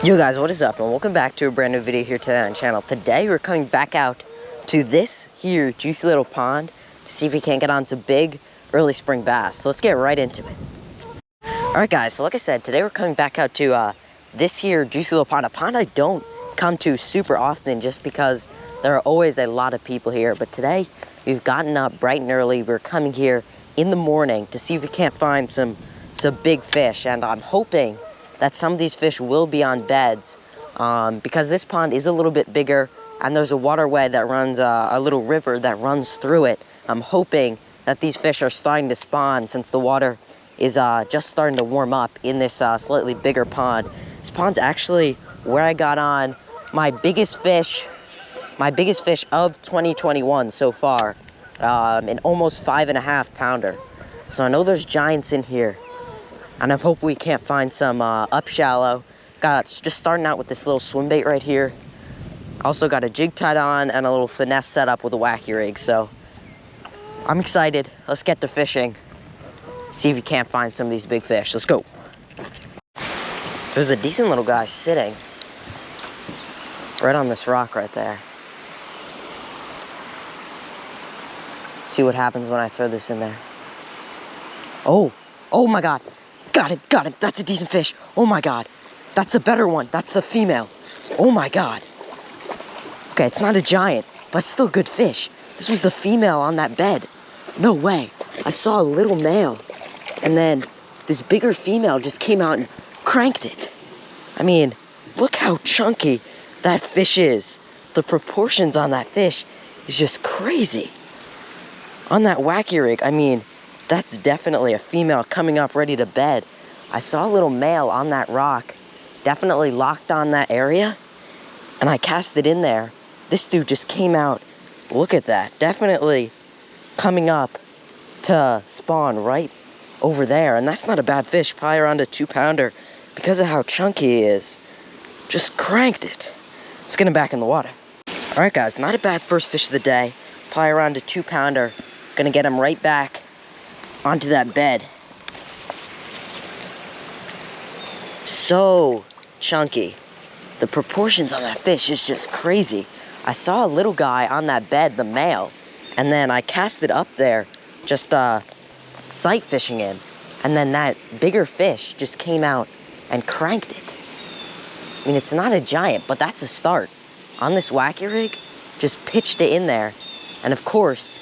Yo guys, what is up, and welcome back to a brand new video here today on the channel. Today we're coming back out to this here juicy little pond to see if we can't get on some big early spring bass. So let's get right into it. Alright guys, so like I said, today we're coming back out to this here juicy little pond. A pond I don't come to super often just because there are always a lot of people here. But today we've gotten up bright and early. We're coming here in the morning to see if we can't find some big fish, and I'm hoping that some of these fish will be on beds because this pond is a little bit bigger and there's a waterway that runs, a little river that runs through it. I'm hoping that these fish are starting to spawn since the water is just starting to warm up in this slightly bigger pond. This pond's actually where I got on my biggest fish of 2021 so far, an almost 5.5 pounder. So I know there's giants in here, and I'm hoping we can't find some up shallow. Just starting out with this little swim bait right here. Also got a jig tied on and a little finesse set up with a wacky rig. So I'm excited. Let's get to fishing. See if we can't find some of these big fish. Let's go. There's a decent little guy sitting right on this rock right there. See what happens when I throw this in there. Oh my God. Got him. That's a decent fish. Oh my God. That's a better one. That's the female. Oh my God. Okay, it's not a giant, but it's still good fish. This was the female on that bed. No way. I saw a little male, and then this bigger female just came out and cranked it. I mean, look how chunky that fish is. The proportions on that fish is just crazy. On that wacky rig, I mean, that's definitely a female coming up ready to bed. I saw a little male on that rock, definitely locked on that area, and I cast it in there. This dude just came out. Look at that. Definitely coming up to spawn right over there. And that's not a bad fish, probably around a 2-pounder because of how chunky he is. Just cranked it. Let's get him back in the water. All right, guys, not a bad first fish of the day. Probably around a 2-pounder. Gonna get him right back onto that bed. So chunky. The proportions on that fish is just crazy. I saw a little guy on that bed, the male, and then I cast it up there, just sight fishing in, and then that bigger fish just came out and cranked it. I mean, it's not a giant, but that's a start. On this wacky rig, just pitched it in there, and of course,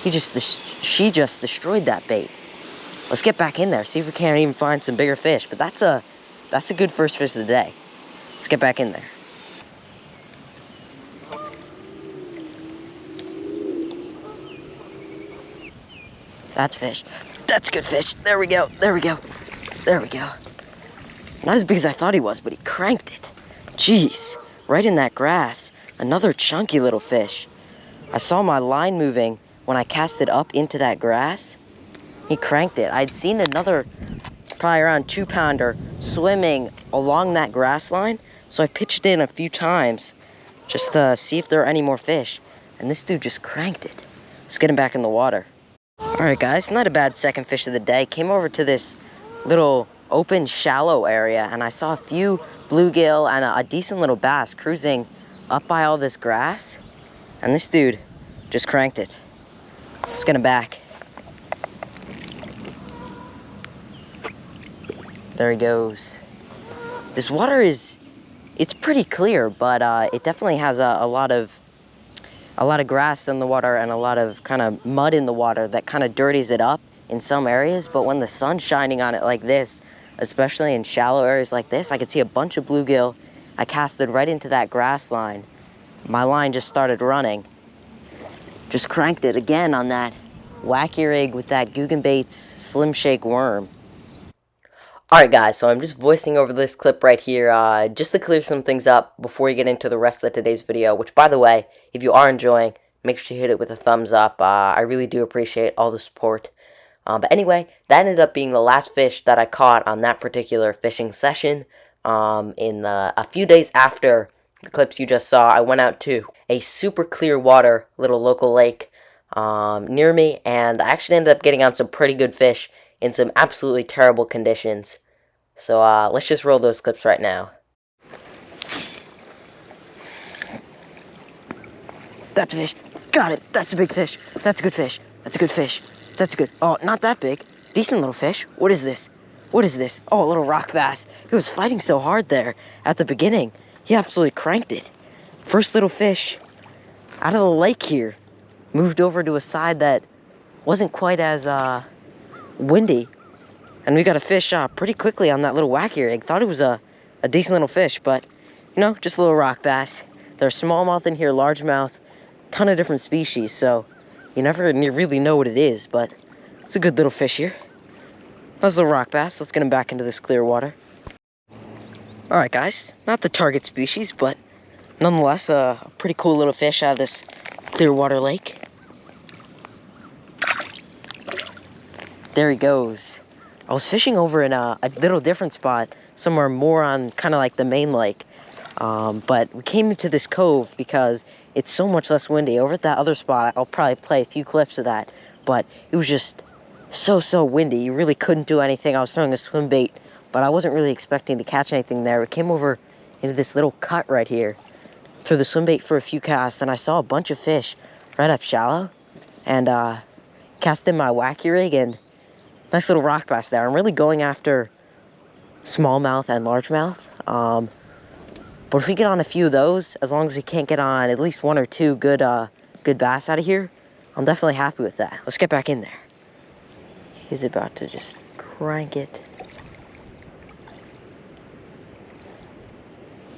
she just destroyed that bait. Let's get back in there, see if we can't even find some bigger fish. But that's a good first fish of the day. Let's get back in there. That's fish. That's good fish. There we go. Not as big as I thought he was, but he cranked it. Jeez, right in that grass. Another chunky little fish. I saw my line moving when I cast it up into that grass. He cranked it. I'd seen another, probably around 2-pounder, swimming along that grass line. So I pitched in a few times just to see if there are any more fish. And this dude just cranked it. Let's get him back in the water. All right, guys, not a bad second fish of the day. Came over to this little open, shallow area, and I saw a few bluegill and a decent little bass cruising up by all this grass. And this dude just cranked it. Let's get him back. There he goes. This water it's pretty clear, but it definitely has a lot of grass in the water and a lot of kind of mud in the water that kind of dirties it up in some areas. But when the sun's shining on it like this, especially in shallow areas like this, I could see a bunch of bluegill. I casted right into that grass line. My line just started running. Just cranked it again on that wacky rig with that Googan Baits Slim Shake worm. Alright guys, so I'm just voicing over this clip right here just to clear some things up before we get into the rest of today's video, which, by the way, if you are enjoying, make sure you hit it with a thumbs up. I really do appreciate all the support. But anyway, that ended up being the last fish that I caught on that particular fishing session. A few days after the clips you just saw, I went out to a super clear water little local lake near me, and I actually ended up getting on some pretty good fish in some absolutely terrible conditions. So let's just roll those clips right now. That's a fish. Got it. That's a big fish. That's a good fish. That's a good fish. That's a good. Oh, not that big. Decent little fish. What is this? What is this? Oh, a little rock bass. He was fighting so hard there at the beginning. He absolutely cranked it. First little fish out of the lake here. Moved over to a side that wasn't quite as windy. And we got a fish pretty quickly on that little wacky rig. Thought it was a decent little fish, but, you know, just a little rock bass. There's smallmouth in here, largemouth, ton of different species, so you never really know what it is, but it's a good little fish here. That's a little rock bass. Let's get him back into this clear water. All right, guys, not the target species, but nonetheless, a pretty cool little fish out of this clear water lake. There he goes. I was fishing over in a little different spot, somewhere more on kind of like the main lake. But we came into this cove because it's so much less windy. Over at that other spot, I'll probably play a few clips of that, but it was just so windy. You really couldn't do anything. I was throwing a swim bait, but I wasn't really expecting to catch anything there. We came over into this little cut right here, threw the swim bait for a few casts, and I saw a bunch of fish right up shallow, and cast in my wacky rig, and nice little rock bass there. I'm really going after smallmouth and largemouth. But if we get on a few of those, as long as we can't get on at least one or two good bass out of here, I'm definitely happy with that. Let's get back in there. He's about to just crank it.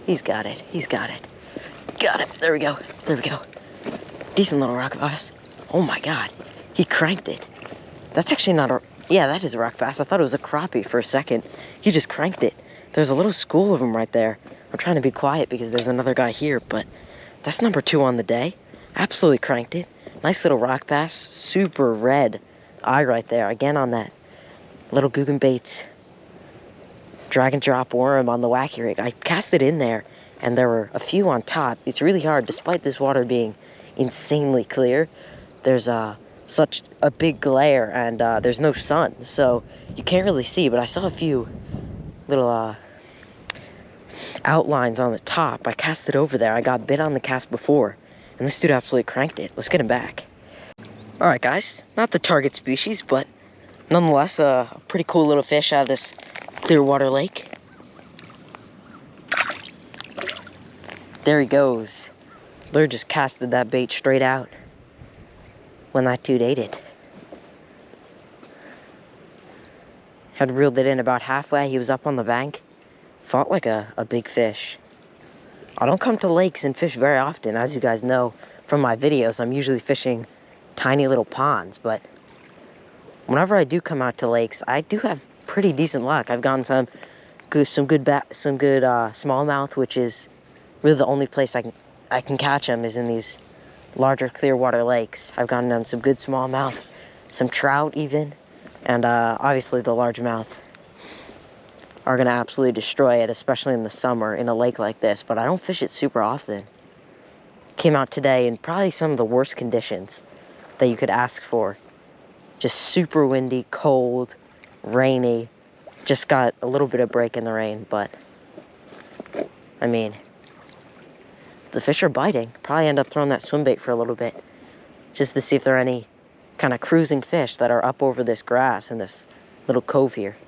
He's got it. He's got it. Got it. There we go. There we go. Decent little rock bass. Oh my God. He cranked it. That's actually not a... Yeah, that is a rock bass. I thought it was a crappie for a second. He just cranked it. There's a little school of them right there. I'm trying to be quiet because there's another guy here, but that's number 2 on the day. Absolutely cranked it. Nice little rock bass. Super red eye right there. Again on that little Googan baits drag and drop worm on the wacky rig. I cast it in there, and there were a few on top. It's really hard, despite this water being insanely clear. There's such a big glare, and there's no sun, so you can't really see, but I saw a few little outlines on the top. I cast it over there. I got bit on the cast before, and this dude absolutely cranked it. Let's get him back. All right, guys, not the target species, but nonetheless, a pretty cool little fish out of this clear water lake. There he goes. Lure just casted that bait straight out when that dude ate it. Had reeled it in about halfway. He was up on the bank. Fought like a big fish. I don't come to lakes and fish very often. As you guys know from my videos, I'm usually fishing tiny little ponds, but whenever I do come out to lakes, I do have pretty decent luck. I've gotten some good smallmouth, which is really the only place I can catch them is in these larger clear water lakes. I've gotten on some good smallmouth, some trout even, and obviously the largemouth are gonna absolutely destroy it, especially in the summer in a lake like this, but I don't fish it super often. Came out today in probably some of the worst conditions that you could ask for. Just super windy, cold, rainy. Just got a little bit of break in the rain, but I mean, the fish are biting. Probably end up throwing that swim bait for a little bit, just to see if there are any kind of cruising fish that are up over this grass in this little cove here.